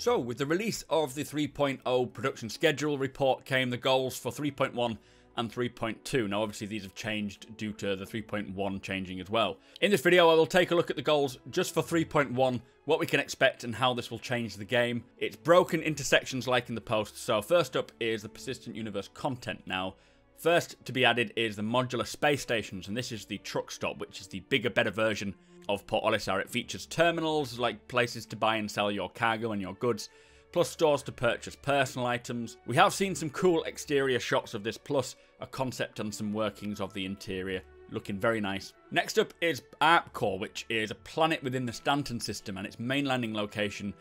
So, with the release of the 3.0 production schedule report came the goals for 3.1 and 3.2. Now, obviously, these have changed due to the 3.1 changing as well. In this video, I will take a look at the goals just for 3.1, what we can expect and how this will change the game. It's broken into sections like in the post. So, first up is the Persistent Universe content. Now, first to be added is the modular space stations, and this is the truck stop, which is the bigger, better version of Port Olisar. It features terminals, like places to buy and sell your cargo and your goods, plus stores to purchase personal items. We have seen some cool exterior shots of this, plus a concept and some workings of the interior, looking very nice. Next up is ARPCORE, which is a planet within the Stanton system, and its main landing location,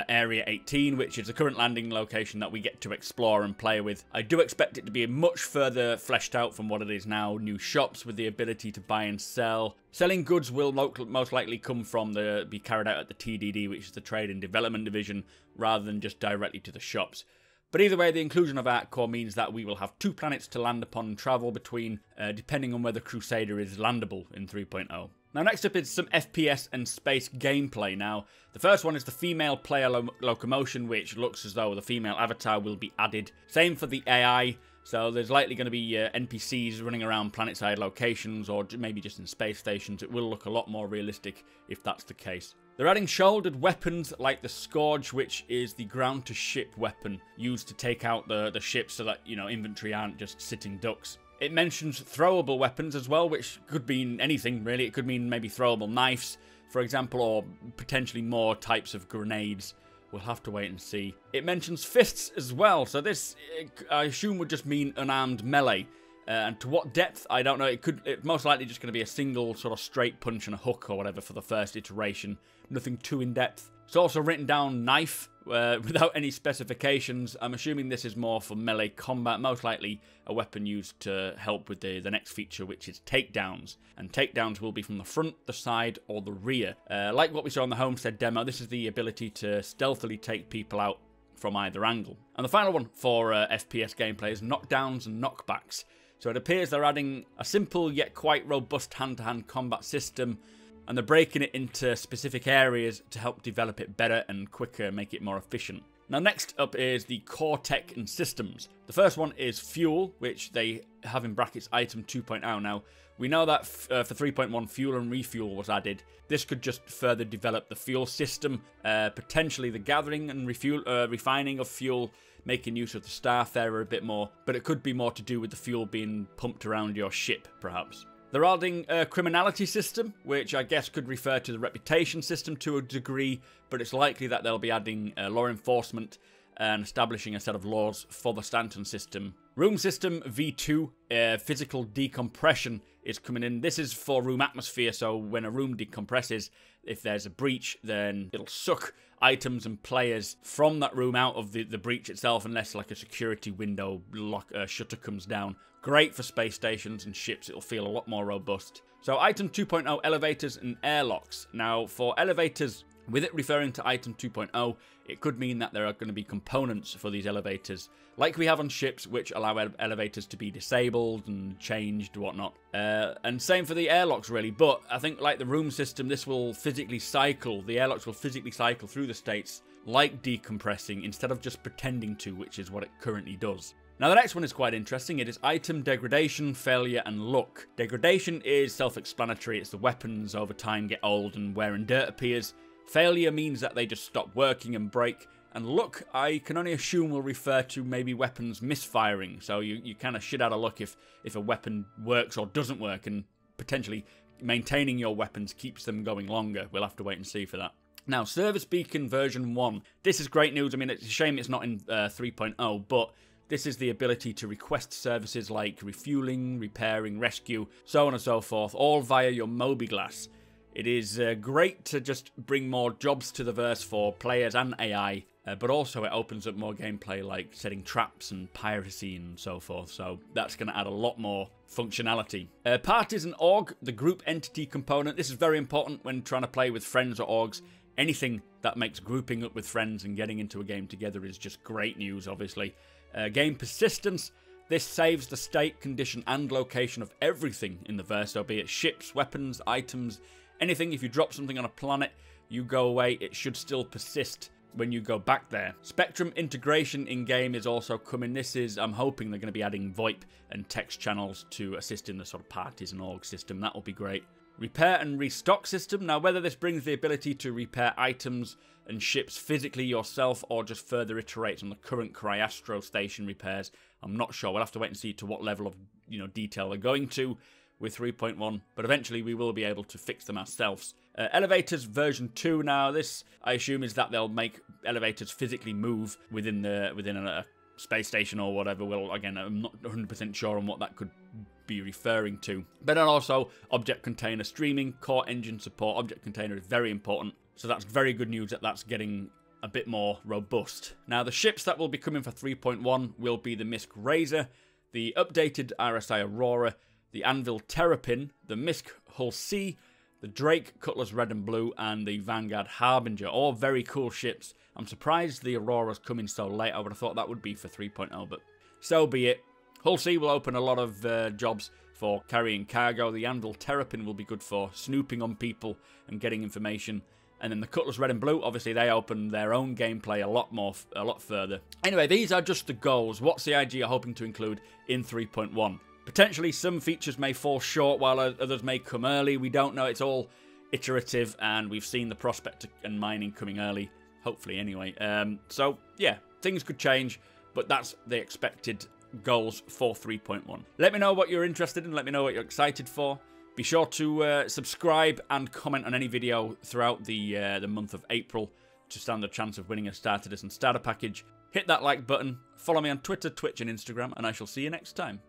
Area 18, which is the current landing location that we get to explore and play with. I do expect it to be much further fleshed out from what it is now. New shops with the ability to buy and sell. Selling goods will most likely come from be carried out at the TDD, which is the Trade and Development Division, rather than just directly to the shops. But either way, the inclusion of ARPCORE means that we will have 2 planets to land upon and travel between, depending on whether Crusader is landable in 3.0. Now, next up is some FPS and space gameplay. Now, the first one is the female player locomotion, which looks as though the female avatar will be added. Same for the AI, so there's likely going to be NPCs running around planet-side locations, or maybe just in space stations. It will look a lot more realistic if that's the case. They're adding shouldered weapons like the Scourge, which is the ground-to-ship weapon used to take out the ships so that, you know, infantry aren't just sitting ducks. It mentions throwable weapons as well, which could mean anything, really. It could mean maybe throwable knives, for example, or potentially more types of grenades. We'll have to wait and see. It mentions fists as well, so this, I assume, would just mean unarmed melee. And to what depth, I don't know. It's most likely just going to be a single sort of straight punch and a hook or whatever for the first iteration. Nothing too in-depth. It's also written down knife without any specifications. I'm assuming this is more for melee combat, most likely a weapon used to help with the next feature, which is takedowns. And takedowns will be from the front, the side, or the rear. Like what we saw in the Homestead demo, this is the ability to stealthily take people out from either angle. And the final one for FPS gameplay is knockdowns and knockbacks. So it appears they're adding a simple yet quite robust hand-to-hand combat system, and they're breaking it into specific areas to help develop it better and quicker, make it more efficient. Now, next up is the core tech and systems. The first one is fuel, which they have in brackets item 2.0. Now, we know that for 3.1, fuel and refuel was added. This could just further develop the fuel system, potentially the gathering and refining of fuel, making use of the Starfarer a bit more, but it could be more to do with the fuel being pumped around your ship, perhaps. They're adding a criminality system, which I guess could refer to the reputation system to a degree, but it's likely that they'll be adding law enforcement and establishing a set of laws for the Stanton system. Room system V2, physical decompression is coming in. This is for room atmosphere, so when a room decompresses, if there's a breach, then it'll suck items and players from that room out of the breach itself, unless like a security window shutter comes down. Great for space stations and ships. It'll feel a lot more robust. So item 2.0, elevators and airlocks. Now, for elevators, with it referring to item 2.0, it could mean that there are going to be components for these elevators, like we have on ships, which allow elevators to be disabled and changed, whatnot. And same for the airlocks, really. But I think, like the room system, this will physically cycle. The airlocks will physically cycle through the states, like decompressing, instead of just pretending to, which is what it currently does. Now, the next one is quite interesting. It is item degradation, failure, and luck. Degradation is self-explanatory. It's the weapons over time get old and wear and dirt appears. Failure means that they just stop working and break. And luck, I can only assume, will refer to maybe weapons misfiring. So you kind of shit out of luck if a weapon works or doesn't work, and potentially maintaining your weapons keeps them going longer. We'll have to wait and see for that. Now, Service Beacon version 1. This is great news. I mean, it's a shame it's not in 3.0, but this is the ability to request services like refueling, repairing, rescue, so on and so forth, all via your Mobiglass. It is great to just bring more jobs to the verse for players and AI, but also it opens up more gameplay like setting traps and piracy and so forth, so that's going to add a lot more functionality. Parties and org, the group entity component. This is very important when trying to play with friends or orgs. Anything that makes grouping up with friends and getting into a game together is just great news, obviously. Game persistence. This saves the state, condition, and location of everything in the verse, so be it ships, weapons, items, anything. If you drop something on a planet, you go away, it should still persist when you go back there. Spectrum integration in-game is also coming. This is, I'm hoping they're going to be adding VoIP and text channels to assist in the sort of parties and org system. That will be great. Repair and restock system. Now, whether this brings the ability to repair items and ships physically yourself or just further iterates on the current Cryastro station repairs, I'm not sure. We'll have to wait and see to what level of, detail they're going to with 3.1, but eventually we will be able to fix them ourselves. Elevators version 2 now. This, I assume, is that they'll make elevators physically move within a space station or whatever. Well, again, I'm not 100% sure on what that could be referring to. But then also object container streaming, core engine support. Object container is very important, so that's very good news that that's getting a bit more robust. Now, the ships that will be coming for 3.1 will be the Misk Razor, the updated RSI Aurora, the Anvil Terrapin, the Misk Hull C, the Drake Cutlass Red and Blue, and the Vanguard Harbinger. All very cool ships. I'm surprised the Aurora's coming so late. I would have thought that would be for 3.0, but so be it. Hull C will open a lot of jobs for carrying cargo. The Anvil Terrapin will be good for snooping on people and getting information. And then the Cutlass Red and Blue, obviously they open their own gameplay a lot further. Anyway, these are just the goals. What's the IG are hoping to include in 3.1? Potentially some features may fall short while others may come early. We don't know. It's all iterative, and we've seen the prospect and mining coming early. Hopefully, anyway. So, yeah, things could change, but that's the expected goals for 3.1. Let me know what you're interested in. Let me know what you're excited for. Be sure to subscribe and comment on any video throughout the month of April to stand a chance of winning a Starter Disc and Starter Package. Hit that like button. Follow me on Twitter, Twitch, and Instagram, and I shall see you next time.